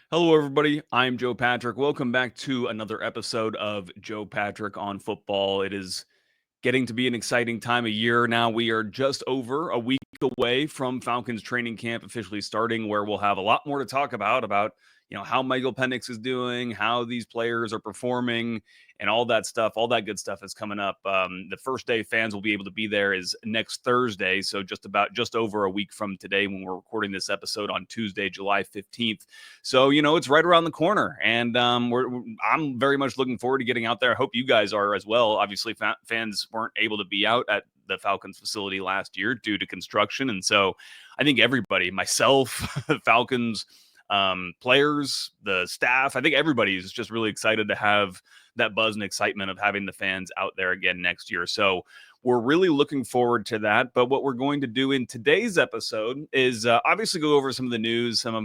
Hello, everybody. I'm Joe Patrick. Welcome back to another episode of Joe Patrick on Football. It is getting to be an exciting time of year now. We are just over a week away from Falcons training camp officially starting, where we'll have a lot more to talk about how Michael Penix is doing, how these players are performing, and all that stuff. All that good stuff is coming up. The first day fans will be able to be there is next Thursday, so just over a week from today when we're recording this episode on Tuesday, July 15th. So it's right around the corner, and I'm very much looking forward to getting out there. I hope you guys are as well. Obviously, fans weren't able to be out at the Falcons facility last year due to construction, and so I think everybody, myself, Falcons players, the staff, I think everybody is just really excited to have that buzz and excitement of having the fans out there again next year. So we're really looking forward to that. But what we're going to do in today's episode is obviously go over some of the news, some of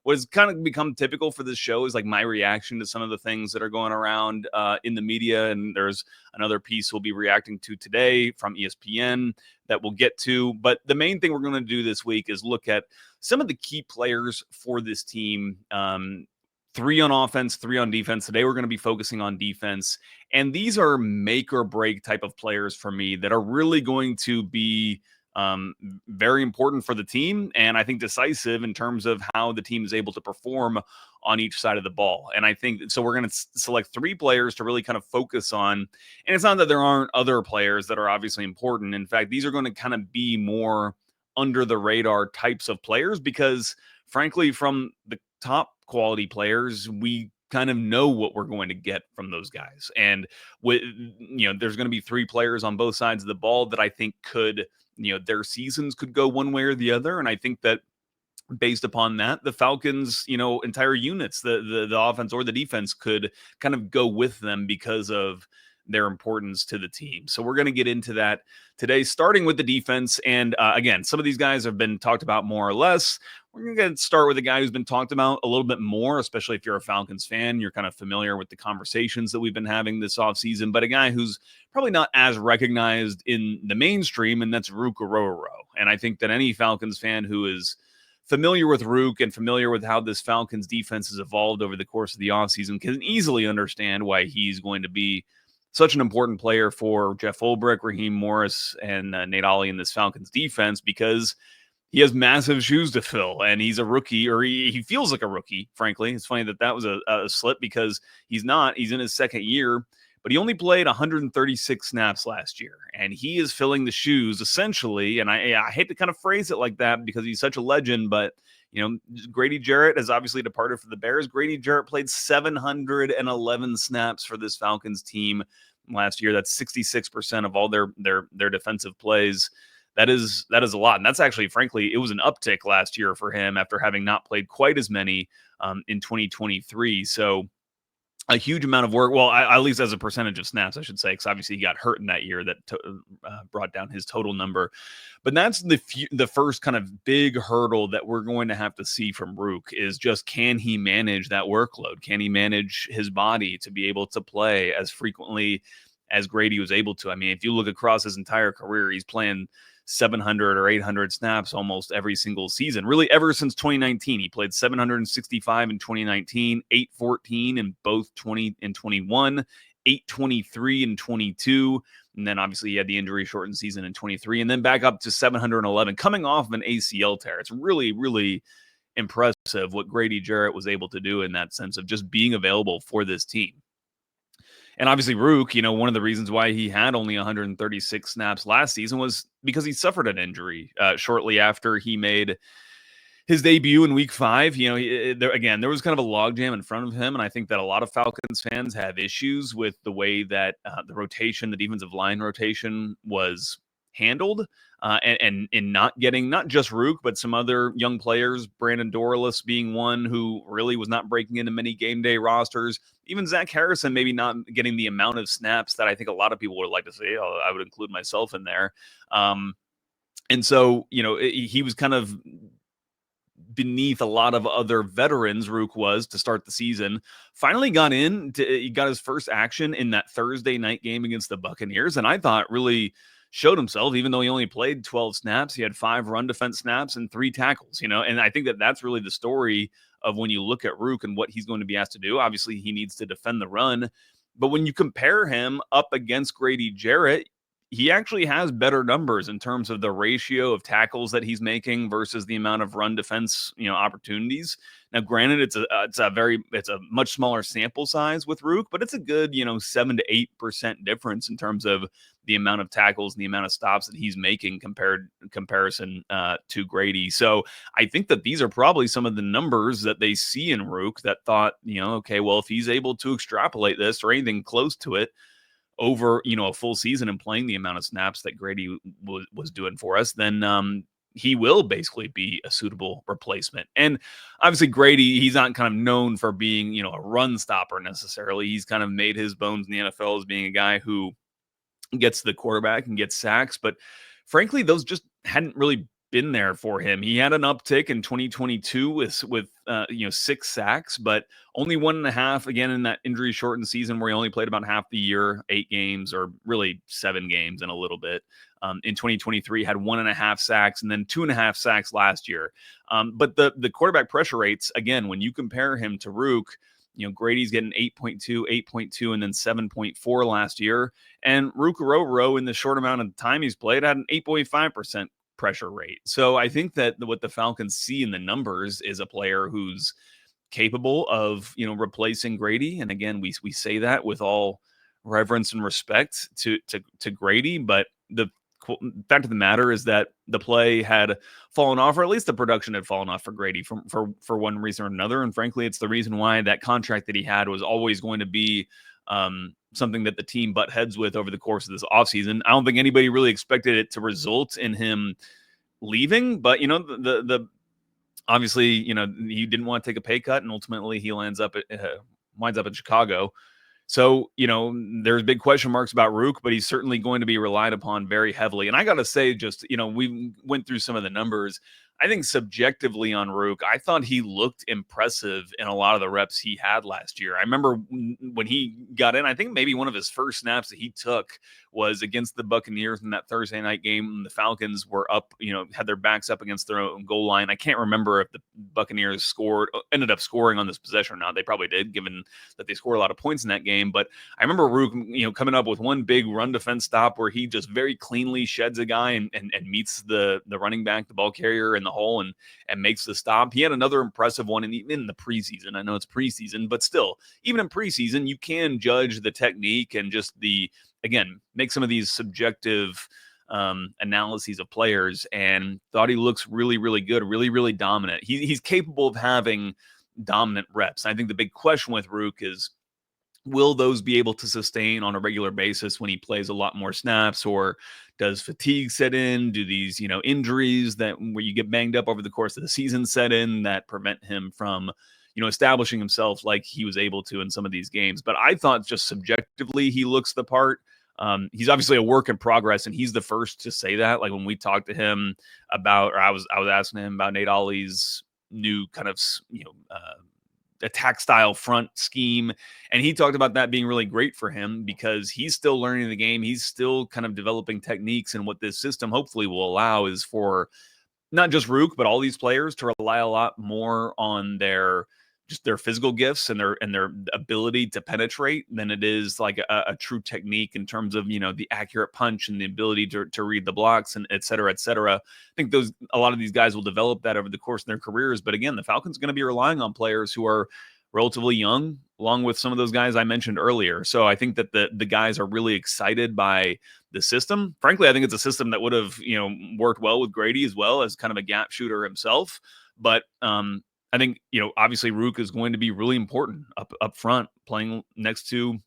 what has kind of become typical for this show is like my reaction to some of the things that are going around in the media. And there's another piece we'll be reacting to today from ESPN that we'll get to. But the main thing we're going to do this week is look at some of the key players for this team. Three on offense, three on defense. Today, we're going to be focusing on defense. And these are make or break type of players for me that are really going to be very important for the team. And I think decisive in terms of how the team is able to perform on each side of the ball. And I think so. We're going to select three players to really kind of focus on. And it's not that there aren't other players that are obviously important. In fact, these are going to kind of be more under the radar types of players because, frankly, from the top quality players, we kind of know what we're going to get from those guys. And there's going to be three players on both sides of the ball that I think could, their seasons could go one way or the other. And I think that based upon that, the Falcons, entire units, the offense or the defense could kind of go with them because of their importance to the team. So we're going to get into that today, starting with the defense. And again, some of these guys have been talked about more or less. We're going to start with a guy who's been talked about a little bit more, especially if you're a Falcons fan. You're kind of familiar with the conversations that we've been having this offseason, but a guy who's probably not as recognized in the mainstream, and that's Ruke Orhorhoro. And I think that any Falcons fan who is familiar with Ruke and familiar with how this Falcons defense has evolved over the course of the offseason can easily understand why he's going to be such an important player for Jeff Ulbrich, Raheem Morris, and Nate Ollie in this Falcons defense because he has massive shoes to fill, and he's a rookie, or he feels like a rookie, frankly. It's funny that was a slip because he's not. He's in his second year, but he only played 136 snaps last year, and he is filling the shoes, essentially, and I hate to kind of phrase it like that because he's such a legend, but Grady Jarrett has obviously departed for the Bears. Grady Jarrett played 711 snaps for this Falcons team last year. That's 66% of all their defensive plays. That is a lot. And that's actually, frankly, it was an uptick last year for him after having not played quite as many in 2023. So a huge amount of work. Well, at least as a percentage of snaps, I should say, because obviously he got hurt in that year that brought down his total number. But that's the first kind of big hurdle that we're going to have to see from Ruke is just, can he manage that workload? Can he manage his body to be able to play as frequently as Grady was able to? I mean, if you look across his entire career, he's playing 700 or 800 snaps almost every single season. Really, ever since 2019, he played 765 in 2019, 814 in both 20 and 21, 823 in 22, and then obviously he had the injury shortened season in 23, and then back up to 711 coming off of an ACL tear. It's really, really impressive what Grady Jarrett was able to do in that sense of just being available for this team. And obviously, Ruke, one of the reasons why he had only 136 snaps last season was because he suffered an injury shortly after he made his debut in week 5. There was kind of a logjam in front of him. And I think that a lot of Falcons fans have issues with the way that the defensive line rotation was handled and in not getting not just Ruke, but some other young players, Brandon Dorlus being one who really was not breaking into many game day rosters. Even Zach Harrison maybe not getting the amount of snaps that I think a lot of people would like to say. Oh, I would include myself in there. And so, he was kind of beneath a lot of other veterans. Ruke was to start the season. Finally he got his first action in that Thursday night game against the Buccaneers. And I thought really showed himself, even though he only played 12 snaps. He had 5 run defense snaps and 3 tackles, and I think that that's really the story of when you look at Ruke and what he's going to be asked to do. Obviously, he needs to defend the run, but when you compare him up against Grady Jarrett, he actually has better numbers in terms of the ratio of tackles that he's making versus the amount of run defense, opportunities. Now, granted, it's a much smaller sample size with Ruke, but it's a good, 7 to 8% difference in terms of the amount of tackles and the amount of stops that he's making comparison to Grady. So I think that these are probably some of the numbers that they see in Ruke that thought, okay, well, if he's able to extrapolate this or anything close to it over, a full season and playing the amount of snaps that Grady was doing for us, then he will basically be a suitable replacement. And obviously Grady, he's not kind of known for being, a run stopper necessarily. He's kind of made his bones in the NFL as being a guy who gets to the quarterback and gets sacks. But frankly, those just hadn't really been there for him. He had an uptick in 2022 with 6 sacks, but only 1.5 again in that injury shortened season where he only played about half the year, 8 games, or really 7 games and a little bit. In 2023 had 1.5 sacks and then 2.5 sacks last year. But the quarterback pressure rates, again, when you compare him to Ruke, Grady's getting 8.2, 8.2, and then 7.4 last year. And Orhorhoro, in the short amount of time he's played, had an 8.5% pressure rate. So I think that what the Falcons see in the numbers is a player who's capable of, replacing Grady. And again, we say that with all reverence and respect to Grady, but the fact of the matter is that the play had fallen off, or at least the production had fallen off for Grady for one reason or another. And frankly, it's the reason why that contract that he had was always going to be something that the team butt heads with over the course of this offseason. I don't think anybody really expected it to result in him leaving, but the obviously, he didn't want to take a pay cut, and ultimately he winds up in Chicago. So, there's big question marks about Ruke, but he's certainly going to be relied upon very heavily. And I got to say, just, we went through some of the numbers. I think subjectively on Ruke, I thought he looked impressive in a lot of the reps he had last year. I remember when he got in, I think maybe one of his first snaps that he took was against the Buccaneers in that Thursday night game. The Falcons were up, had their backs up against their own goal line. I can't remember if the Buccaneers ended up scoring on this possession or not. They probably did, given that they scored a lot of points in that game. But I remember Ruke, coming up with one big run defense stop where he just very cleanly sheds a guy and meets the running back, the ball carrier in the hole and makes the stop. He had another impressive one in the preseason. I know it's preseason, but still, even in preseason, you can judge the technique and just again, make some of these subjective analyses of players, and thought he looks really, really good, really, really dominant. He's capable of having dominant reps. I think the big question with Ruke is, will those be able to sustain on a regular basis when he plays a lot more snaps, or does fatigue set in? Do these, injuries where you get banged up over the course of the season set in that prevent him from, establishing himself like he was able to in some of these games? But I thought just subjectively he looks the part. He's obviously a work in progress, and he's the first to say that. Like when we talked to him about, or I was asking him about Nate Ollie's new kind of, attack style front scheme, and he talked about that being really great for him because he's still learning the game. He's still kind of developing techniques, and what this system hopefully will allow is for not just Ruke, but all these players to rely a lot more on their physical gifts and their ability to penetrate than it is like a true technique in terms of, the accurate punch and the ability to read the blocks and et cetera, et cetera. I think a lot of these guys will develop that over the course of their careers. But again, the Falcons are going to be relying on players who are relatively young, along with some of those guys I mentioned earlier. So I think that the guys are really excited by the system. Frankly, I think it's a system that would have, worked well with Grady as well, as kind of a gap shooter himself. But I think, obviously Ruke is going to be really important up front, playing next to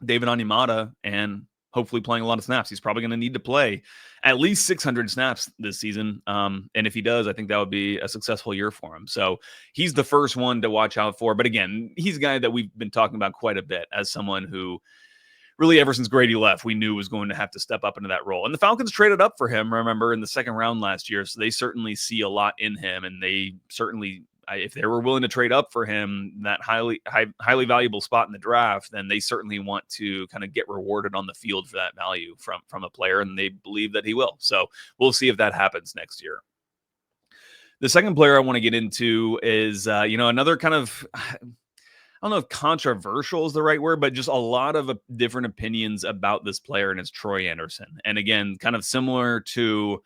David Onyemata and hopefully playing a lot of snaps. He's probably going to need to play at least 600 snaps this season. And if he does, I think that would be a successful year for him. So he's the first one to watch out for. But again, he's a guy that we've been talking about quite a bit as someone who really, ever since Grady left, we knew was going to have to step up into that role. And the Falcons traded up for him, remember, in the second round last year. So they certainly see a lot in him, and they certainly, if they were willing to trade up for him, that highly valuable spot in the draft, then they certainly want to kind of get rewarded on the field for that value from a player, and they believe that he will. So we'll see if that happens next year. The second player I want to get into is, another kind of, I don't know if controversial is the right word, but just a lot of different opinions about this player, and it's Troy Anderson. And again, kind of similar to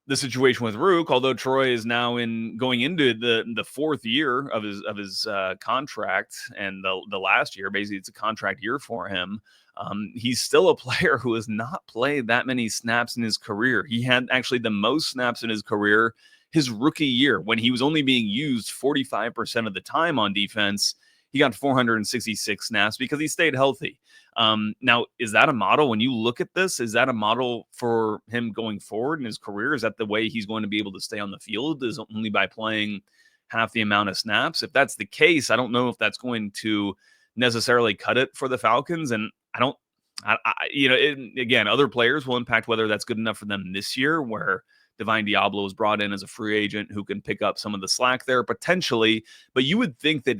the situation with Ruke, although Troy is now going into the fourth year of his contract, and the last year, basically it's a contract year for him. He's still a player who has not played that many snaps in his career. He had actually the most snaps in his career his rookie year, when he was only being used 45% of the time on defense. He got 466 snaps because he stayed healthy. Now, is that a model when you look at this? Is that a model for him going forward in his career? Is that the way he's going to be able to stay on the field, is only by playing half the amount of snaps? If that's the case, I don't know if that's going to necessarily cut it for the Falcons. And again, other players will impact whether that's good enough for them this year, where Divine Diablo was brought in as a free agent who can pick up some of the slack there potentially. But you would think that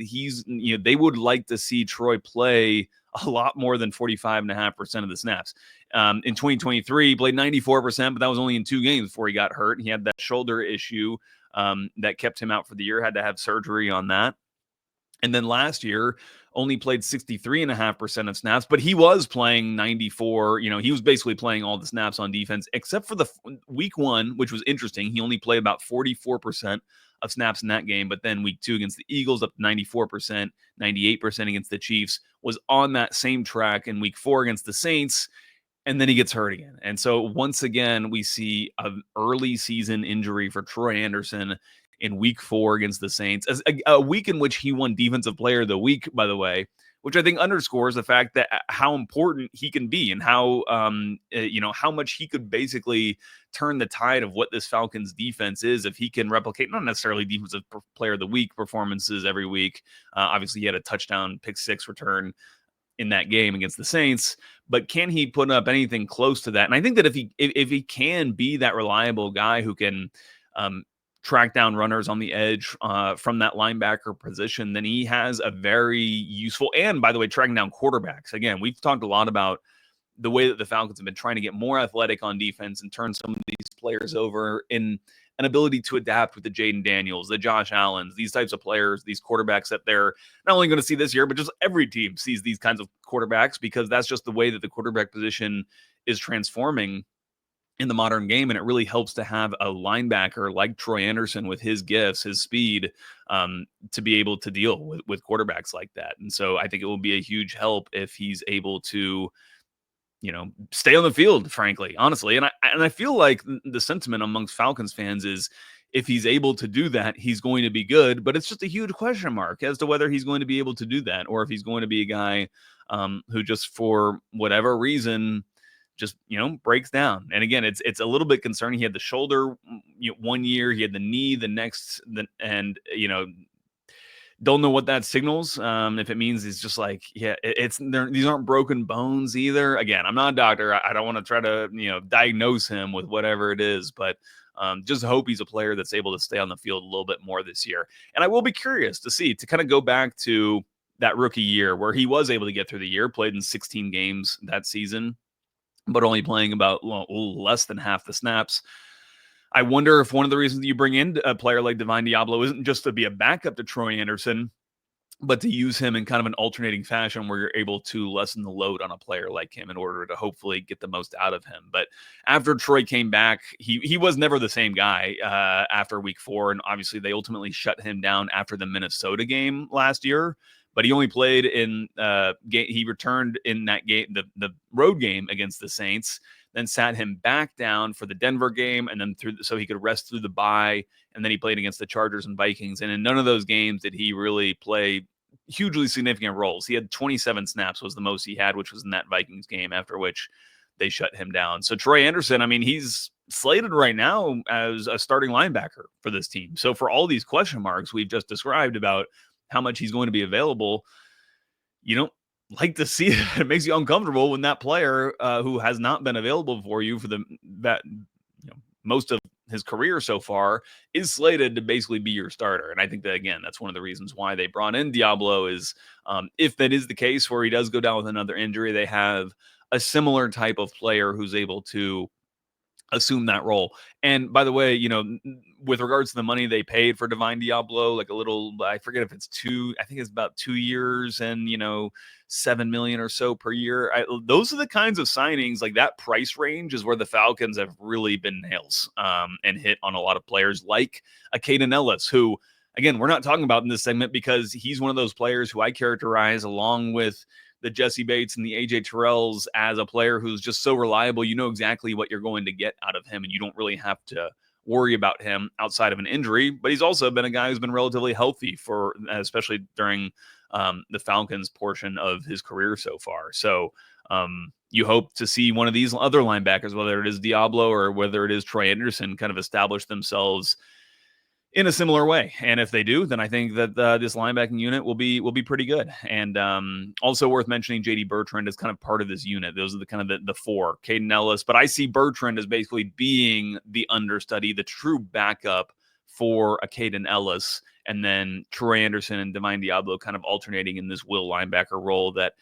they would like to see Troy play a lot more than 45.5% of the snaps. In 2023, he played 94%, but that was only in 2 games before he got hurt. He had that shoulder issue that kept him out for the year, had to have surgery on that. And then last year, only played 63.5% of snaps, but he was playing 94. He was basically playing all the snaps on defense, except for the week 1, which was interesting. He only played about 44% of snaps in that game. But then week 2 against the Eagles, up to 94%, 98% against the Chiefs, was on that same track in week 4 against the Saints. And then he gets hurt again. And so once again, we see an early season injury for Troy Anderson in week 4 against the Saints, as a week in which he won Defensive Player of the Week, by the way, which I think underscores the fact that how important he can be, and how how much he could basically turn the tide of what this Falcons defense is if he can replicate not necessarily Defensive Player of the Week performances every week. Obviously, he had a touchdown pick 6 return in that game against the Saints, but can he put up anything close to that? And I think that if he can be that reliable guy who can track down runners on the edge from that linebacker position, then he has a very useful, and by the way, tracking down quarterbacks. Again, we've talked a lot about the way that the Falcons have been trying to get more athletic on defense and turn some of these players over in an ability to adapt with the Jaden Daniels, the Josh Allens, these types of players, these quarterbacks that they're not only going to see this year, but just every team sees these kinds of quarterbacks, because that's just the way that the quarterback position is transforming in the modern game. And it really helps to have a linebacker like Troy Anderson with his gifts, his speed, to be able to deal with quarterbacks like that. And so I think it will be a huge help if he's able to, stay on the field, frankly, honestly. And I feel like the sentiment amongst Falcons fans is, if he's able to do that, he's going to be good, but it's just a huge question mark as to whether he's going to be able to do that, or if he's going to be a guy who just for whatever reason just breaks down. And again, it's a little bit concerning. He had the shoulder 1 year, he had the knee the next, and don't know what that signals. If it means it's just like, these aren't broken bones either. Again, I'm not a doctor. I don't want to try to diagnose him with whatever it is, but just hope he's a player that's able to stay on the field a little bit more this year. And I will be curious to kind of go back to that rookie year where he was able to get through the year, played in 16 games that season, but only playing about less than half the snaps. I wonder if one of the reasons you bring in a player like Divine Diablo isn't just to be a backup to Troy Anderson, but to use him in kind of an alternating fashion where you're able to lessen the load on a player like him in order to hopefully get the most out of him. But after Troy came back, he was never the same guy after week 4. And obviously they ultimately shut him down after the Minnesota game last year. But he only played in he returned in that game, the road game against the Saints, then sat him back down for the Denver game, and then so he could rest through the bye. And then he played against the Chargers and Vikings. And in none of those games did he really play hugely significant roles. He had 27 snaps was the most he had, which was in that Vikings game, after which they shut him down. So Troy Anderson, I mean, he's slated right now as a starting linebacker for this team. So for all these question marks we've just described about how much he's going to be available, you don't like to see it. It makes you uncomfortable when that player who has not been available for you for most of his career so far, is slated to basically be your starter. And I think that, again, that's one of the reasons why they brought in Diablo is if that is the case where he does go down with another injury, they have a similar type of player who's able to assume that role. And by the way, with regards to the money they paid for Divine Diablo, like a little, I forget if it's I think it's about 2 years and, 7 million or so per year. Those are the kinds of signings, like that price range is where the Falcons have really been nails and hit on a lot of players like a Caden Ellis, who, again, we're not talking about in this segment because he's one of those players who I characterize along with the Jesse Bates and the AJ Terrells as a player who's just so reliable. You know exactly what you're going to get out of him, and you don't really have to worry about him outside of an injury. But he's also been a guy who's been relatively healthy for, especially during the Falcons portion of his career so far. So you hope to see one of these other linebackers, whether it is Diablo or whether it is Troy Anderson, kind of establish themselves in a similar way. And if they do, then I think that this linebacking unit will be pretty good. And also worth mentioning, JD Bertrand is kind of part of this unit. Those are the kind of the four. Caden Ellis, but I see Bertrand as basically being the understudy, the true backup for a Caden Ellis, and then Troy Anderson and Divine Diablo kind of alternating in this will linebacker role that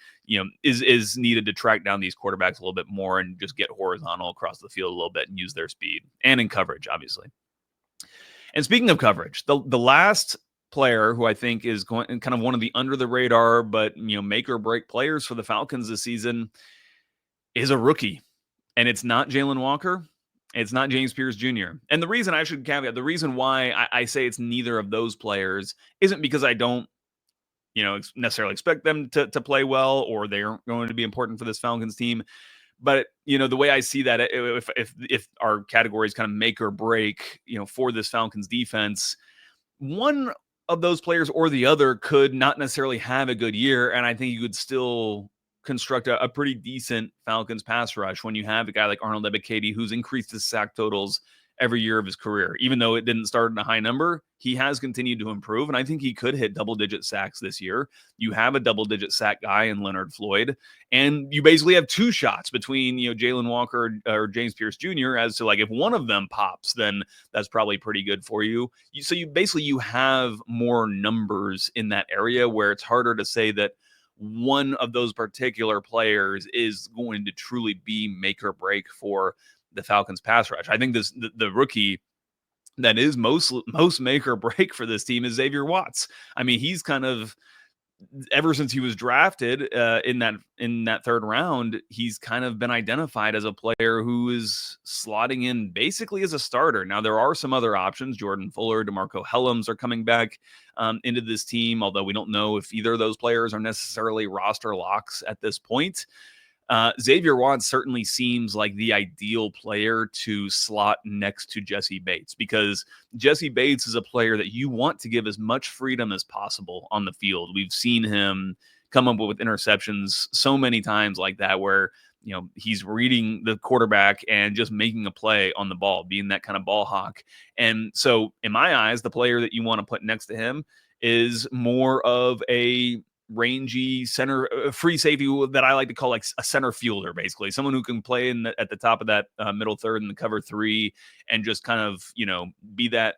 is needed to track down these quarterbacks a little bit more and just get horizontal across the field a little bit and use their speed, and in coverage, obviously. And speaking of coverage, the last player who I think is going kind of one of the under the radar, but make or break players for the Falcons this season is a rookie, and it's not Jalen Walker. It's not James Pierce Jr. And the reason I should caveat, the reason why I say it's neither of those players isn't because I don't, necessarily expect them to play well or they're going to be important for this Falcons team. But the way I see that, if our categories kind of make or break, for this Falcons defense, one of those players or the other could not necessarily have a good year, and I think you could still construct a pretty decent Falcons pass rush when you have a guy like Arnold Ebiketie who's increased his sack totals every year of his career. Even though it didn't start in a high number, he has continued to improve, and I think he could hit double-digit sacks this year. You have a double-digit sack guy in Leonard Floyd, and you basically have two shots between, Jalen Walker or James Pierce Jr. as to, like, if one of them pops, then that's probably pretty good for you. So you have more numbers in that area where it's harder to say that one of those particular players is going to truly be make or break for the Falcons pass rush. I think the rookie that is most make or break for this team is Xavier Watts. I mean, he's kind of, ever since he was drafted in that third round, he's kind of been identified as a player who is slotting in basically as a starter. Now, there are some other options. Jordan Fuller, DeMarco Hellams are coming back into this team, although we don't know if either of those players are necessarily roster locks at this point. Xavier Watts certainly seems like the ideal player to slot next to Jesse Bates, because Jesse Bates is a player that you want to give as much freedom as possible on the field. We've seen him come up with interceptions so many times like that, where he's reading the quarterback and just making a play on the ball, being that kind of ball hawk. And so in my eyes, the player that you want to put next to him is more of a rangy center, free safety that I like to call like a center fielder, basically someone who can play at the top of that middle third in the cover three and just kind of be that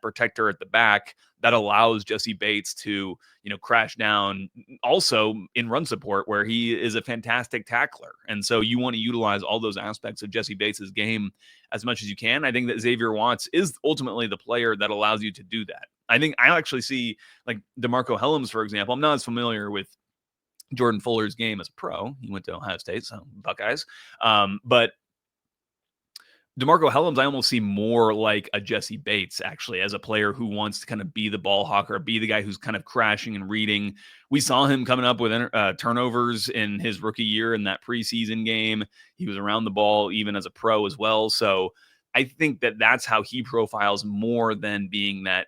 protector at the back that allows Jesse Bates to crash down, also in run support where he is a fantastic tackler. And so you want to utilize all those aspects of Jesse Bates's game as much as you can. I think that Xavier Watts is ultimately the player that allows you to do that. I think I actually see, like, DeMarco Hellams, for example. I'm not as familiar with Jordan Fuller's game as a pro. He went to Ohio State, so Buckeyes. But DeMarco Hellams, I almost see more like a Jesse Bates, actually, as a player who wants to kind of be the ball hawker, be the guy who's kind of crashing and reading. We saw him coming up with turnovers in his rookie year in that preseason game. He was around the ball even as a pro as well. So I think that that's how he profiles more than being that,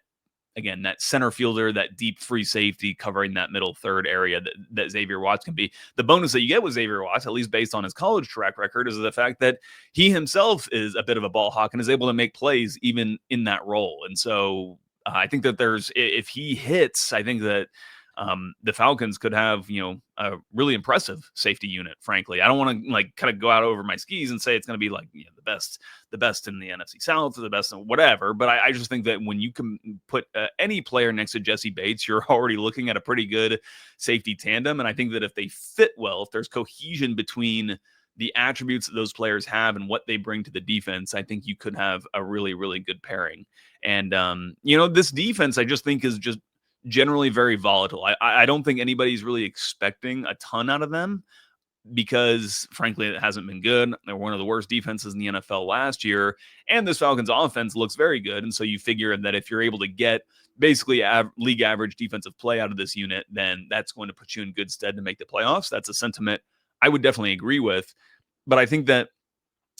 again, that center fielder, that deep free safety covering that middle third area that Xavier Watts can be. The bonus that you get with Xavier Watts, at least based on his college track record, is the fact that he himself is a bit of a ball hawk and is able to make plays even in that role. And so I think that if he hits, I think that the Falcons could have, a really impressive safety unit. Frankly, I don't want to like kind of go out over my skis and say it's going to be like the best in the NFC South or the best in whatever. But I just think that when you can put any player next to Jesse Bates, you're already looking at a pretty good safety tandem. And I think that if they fit well, if there's cohesion between the attributes that those players have and what they bring to the defense, I think you could have a really, really good pairing. And, this defense, I just think is just generally very volatile. I don't think anybody's really expecting a ton out of them because, frankly, it hasn't been good. They're one of the worst defenses in the NFL last year, and this Falcons offense looks very good. And so you figure that if you're able to get basically league average defensive play out of this unit, then that's going to put you in good stead to make the playoffs. That's a sentiment I would definitely agree with. But I think that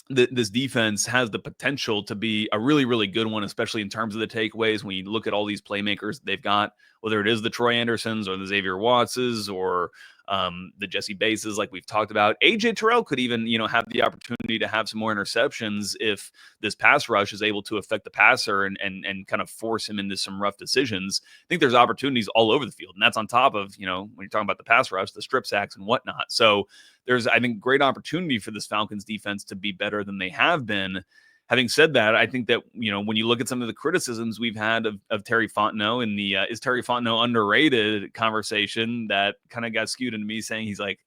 this defense has the potential to be a really, really good one, especially in terms of the takeaways. When you look at all these playmakers they've got, whether it is the Troy Andersons or the Xavier Wattses or the Jesse Bases, like we've talked about. AJ Terrell could even, have the opportunity to have some more interceptions if this pass rush is able to affect the passer and kind of force him into some rough decisions. I think there's opportunities all over the field, and that's on top of, when you're talking about the pass rush, the strip sacks and whatnot. So there's, I think, great opportunity for this Falcons defense to be better than they have been. Having said that, I think that, when you look at some of the criticisms we've had of Terry Fontenot in the is Terry Fontenot underrated conversation that kind of got skewed into me saying he's like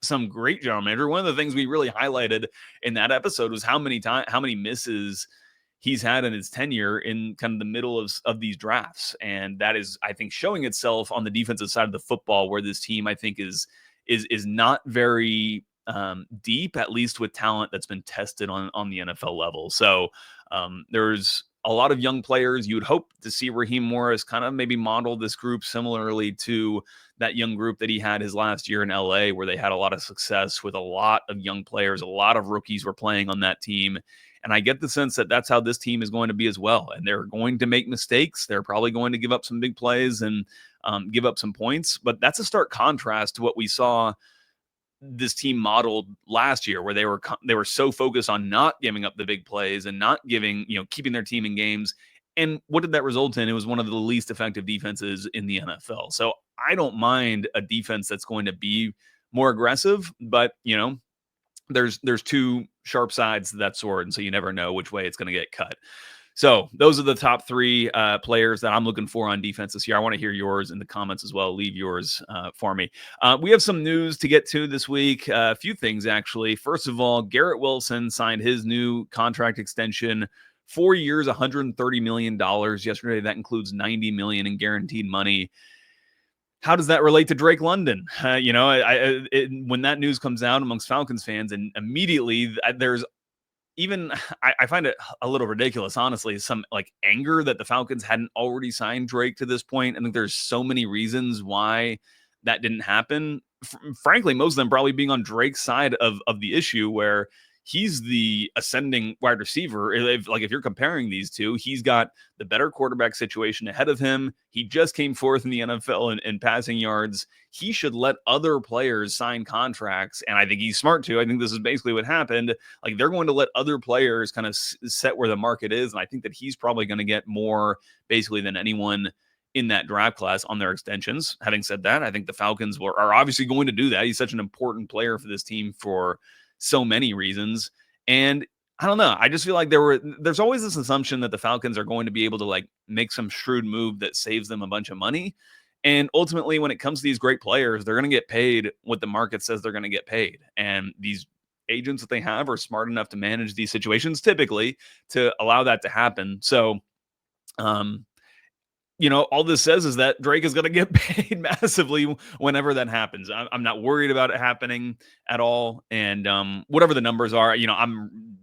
some great general manager. One of the things we really highlighted in that episode was how many misses he's had in his tenure in kind of the middle of these drafts. And that is, I think, showing itself on the defensive side of the football, where this team, I think, is not very deep, at least with talent that's been tested on the NFL level. So there's a lot of young players. You would hope to see Raheem Morris kind of maybe model this group similarly to that young group that he had his last year in LA, where they had a lot of success with a lot of young players. A lot of rookies were playing on that team. And I get the sense that that's how this team is going to be as well. And they're going to make mistakes. They're probably going to give up some big plays and give up some points. But that's a stark contrast to what we saw this team modeled last year, where they were so focused on not giving up the big plays and not keeping their team in games. And what did that result in? It was one of the least effective defenses in the NFL. So I don't mind a defense that's going to be more aggressive, but there's two sharp sides to that sword, and so you never know which way it's going to get cut. So those are the top three players that I'm looking for on defense this year. I want to hear yours in the comments as well. Leave yours for me. We have some news to get to this week. A few things, actually. First of all, Garrett Wilson signed his new contract extension, 4 years, $130 million yesterday. That includes $90 million in guaranteed money. How does that relate to Drake London? When that news comes out amongst Falcons fans, and immediately there's even, I find it a little ridiculous, honestly, some like anger that the Falcons hadn't already signed Drake to this point. I think there's so many reasons why that didn't happen. Frankly, most of them probably being on Drake's side of the issue, where he's the ascending wide receiver. If you're comparing these two, he's got the better quarterback situation ahead of him. He just came fourth in the NFL in passing yards. He should let other players sign contracts, and I think he's smart to. I think this is basically what happened. Like, they're going to let other players kind of set where the market is, and I think that he's probably going to get more basically than anyone in that draft class on their extensions. Having said that, I think the Falcons are obviously going to do that. He's such an important player for this team for so many reasons. And I don't know. I just feel like there's always this assumption that the Falcons are going to be able to like make some shrewd move that saves them a bunch of money. And ultimately, when it comes to these great players, they're going to get paid what the market says they're going to get paid. And these agents that they have are smart enough to manage these situations typically to allow that to happen. So, all this says is that Drake is going to get paid massively whenever that happens. I'm not worried about it happening at all. And whatever the numbers are,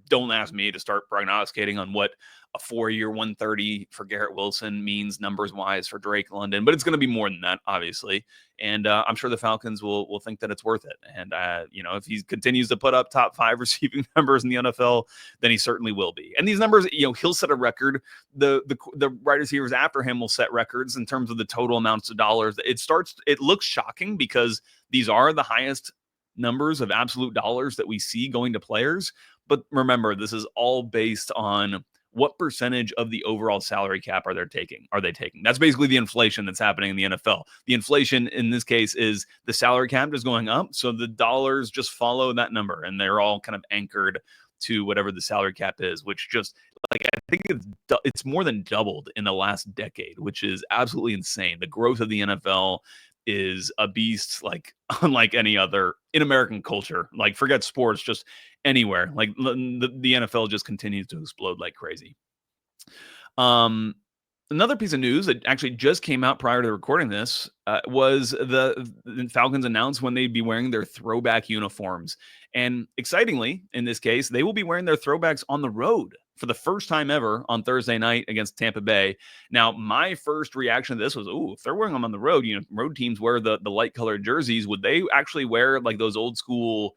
don't ask me to start prognosticating on what a 4-year 130 for Garrett Wilson means numbers wise for Drake London, but it's going to be more than that, obviously. And I'm sure the Falcons will think that it's worth it. And, if he continues to put up top 5 receiving numbers in the NFL, then he certainly will be. And these numbers, he'll set a record. The wide receivers after him will set records in terms of the total amounts of dollars. It looks shocking because these are the highest numbers of absolute dollars that we see going to players. But remember, this is all based on what percentage of the overall salary cap are they taking? That's basically the inflation that's happening in the NFL. The inflation in this case is the salary cap is going up, so the dollars just follow that number, and they're all kind of anchored to whatever the salary cap is, which just like I think it's more than doubled in the last decade, which is absolutely insane. The growth of the NFL is a beast like unlike any other in American culture. Like forget sports, just anywhere. Like the NFL just continues to explode like crazy. Another piece of news that actually just came out prior to recording this was the Falcons announced when they'd be wearing their throwback uniforms. And excitingly, in this case, they will be wearing their throwbacks on the road for the first time ever on Thursday night against Tampa Bay. Now, my first reaction to this was, if they're wearing them on the road, road teams wear the light colored jerseys. Would they actually wear like those old school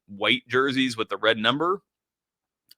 white jerseys with the red number?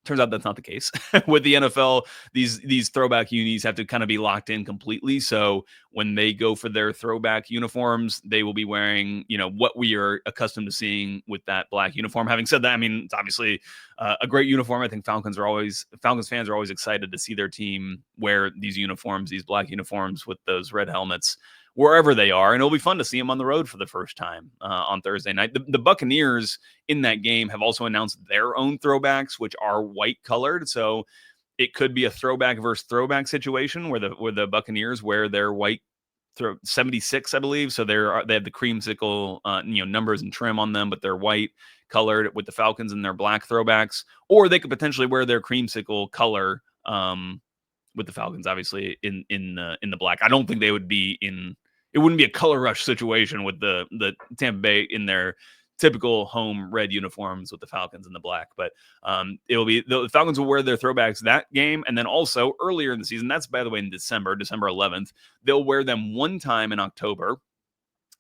Turns out that's not the case with the NFL. These throwback unis have to kind of be locked in completely. So when they go for their throwback uniforms, they will be wearing, what we are accustomed to seeing with that black uniform. Having said that, I mean, it's obviously a great uniform. I think Falcons fans are always excited to see their team wear these uniforms, these black uniforms with those red helmets, wherever they are. And it'll be fun to see them on the road for the first time on Thursday night. The Buccaneers in that game have also announced their own throwbacks, which are white colored. So it could be a throwback versus throwback situation where the Buccaneers wear their white 76, I believe. So they have the creamsicle, numbers and trim on them, but they're white colored with the Falcons and their black throwbacks, or they could potentially wear their creamsicle color, with the Falcons, obviously in the black. I don't think they would be it wouldn't be a color rush situation with the Tampa Bay in their typical home red uniforms with the Falcons in the black. But it'll be the Falcons will wear their throwbacks that game. And then also earlier in the season, that's by the way, in December 11th, they'll wear them one time in October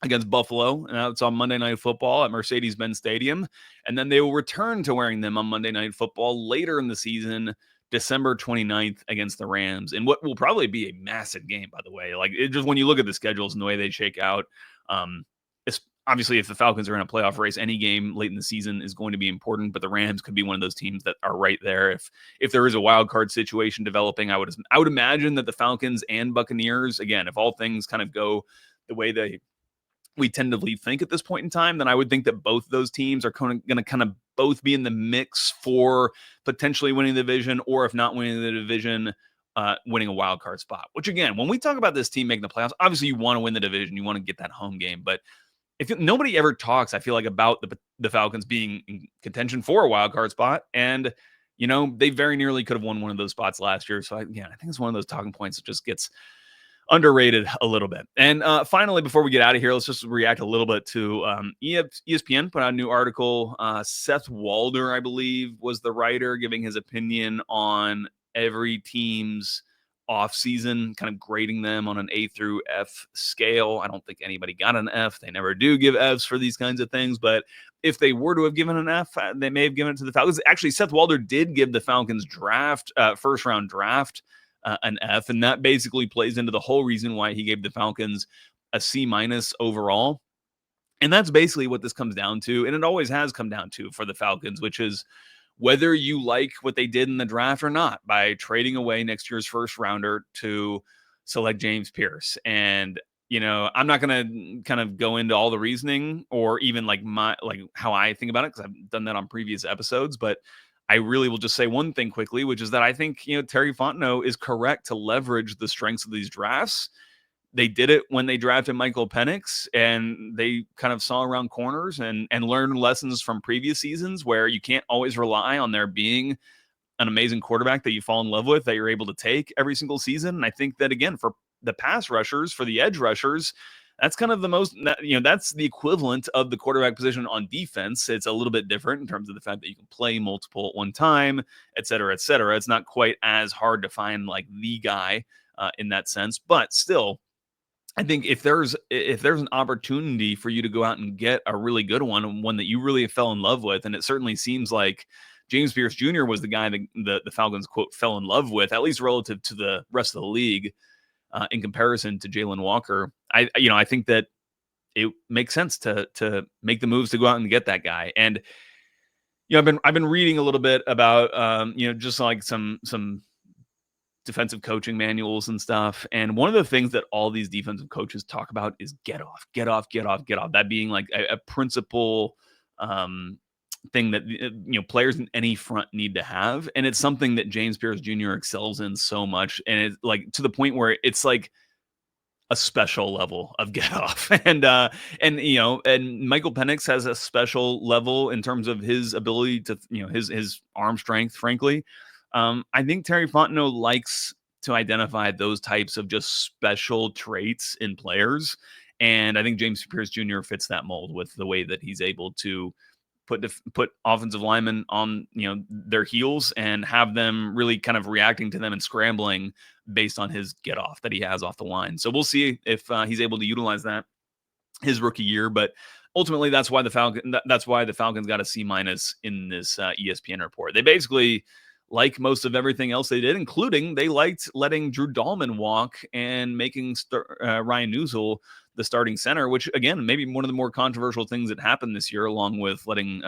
against Buffalo, and it's on Monday Night Football at Mercedes-Benz Stadium. And then they will return to wearing them on Monday Night Football later in the season, December 29th against the Rams, in what will probably be a massive game, by the way. Like, it just when you look at the schedules and the way they shake out, it's obviously if the Falcons are in a playoff race, any game late in the season is going to be important, but the Rams could be one of those teams that are right there. If there is a wild card situation developing, I would imagine that the Falcons and Buccaneers, again, if all things kind of go the way we tentatively think at this point in time, then I would think that both those teams are going to kind of both be in the mix for potentially winning the division, or if not winning the division, winning a wild card spot. Which again, when we talk about this team making the playoffs, obviously you want to win the division, you want to get that home game. But nobody ever talks, I feel like, about the Falcons being in contention for a wild card spot, and they very nearly could have won one of those spots last year. So I think it's one of those talking points that just gets underrated a little bit. And finally, before we get out of here, let's just react a little bit to ESPN put out a new article. Seth Walder, I believe, was the writer, giving his opinion on every team's offseason, kind of grading them on an A through F scale. I don't think anybody got an F. They never do give Fs for these kinds of things. But if they were to have given an F, they may have given it to the Falcons. Actually, Seth Walder did give the Falcons first round draft an F, and that basically plays into the whole reason why he gave the Falcons a C- overall. And that's basically what this comes down to, and it always has come down to for the Falcons, which is whether you like what they did in the draft or not by trading away next year's first rounder to select James Pierce. And I'm not going to kind of go into all the reasoning or even like how I think about it, because I've done that on previous episodes, but I really will just say one thing quickly, which is that I think, Terry Fontenot is correct to leverage the strengths of these drafts. They did it when they drafted Michael Penix, and they kind of saw around corners and learned lessons from previous seasons where you can't always rely on there being an amazing quarterback that you fall in love with, that you're able to take every single season. And I think that, again, for the pass rushers, for the edge rushers, that's kind of the most, that's the equivalent of the quarterback position on defense. It's a little bit different in terms of the fact that you can play multiple at one time, et cetera, et cetera. It's not quite as hard to find like the guy in that sense, but still, I think if there's an opportunity for you to go out and get a really good one that you really fell in love with, and it certainly seems like James Pierce Jr. was the guy that the Falcons, quote, fell in love with, at least relative to the rest of the league. In comparison to Jalen Walker, I think that it makes sense to make the moves to go out and get that guy. And I've been reading a little bit about just like some defensive coaching manuals and stuff. And one of the things that all these defensive coaches talk about is get off, get off, get off, get off. That being like a principal thing that players in any front need to have, and it's something that James Pierce Jr. excels in so much, and it's like to the point where it's like a special level of get off. And Michael Penix has a special level in terms of his ability to, his arm strength, frankly. I think Terry Fontenot likes to identify those types of just special traits in players. And I think James Pierce Jr. fits that mold with the way that he's able to put offensive linemen on their heels and have them really kind of reacting to them and scrambling based on his get off that he has off the line. So we'll see if he's able to utilize that his rookie year. But ultimately, that's why the Falcons got a C- in this ESPN report. They basically, like most of everything else they did, including they liked letting Drew Dahlman walk and making Ryan Newsel the starting center, which again, maybe one of the more controversial things that happened this year, along with letting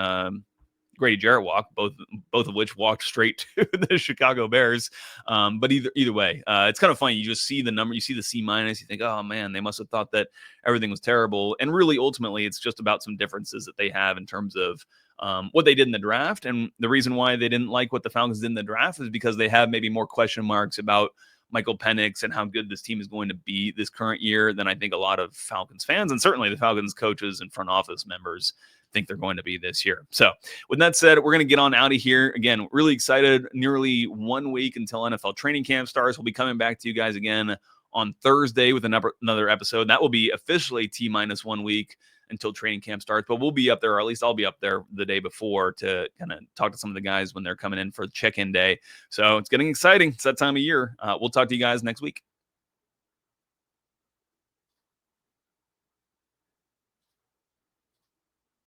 Grady Jarrett walk, both of which walked straight to the Chicago Bears. But either way, it's kind of funny. You just see the number, you see the C-, you think, oh man, they must have thought that everything was terrible. And really, ultimately, it's just about some differences that they have in terms of what they did in the draft. And the reason why they didn't like what the Falcons did in the draft is because they have maybe more question marks about Michael Penix and how good this team is going to be this current year than I think a lot of Falcons fans, and certainly the Falcons coaches and front office members, think they're going to be this year. So with that said, we're going to get on out of here. Again, really excited. Nearly 1 week until NFL training camp starts. We'll be coming back to you guys again on Thursday with another episode. That will be officially T-1 week until training camp starts, but we'll be up there, or at least I'll be up there the day before to kind of talk to some of the guys when they're coming in for check-in day. So it's getting exciting. It's that time of year. We'll talk to you guys next week.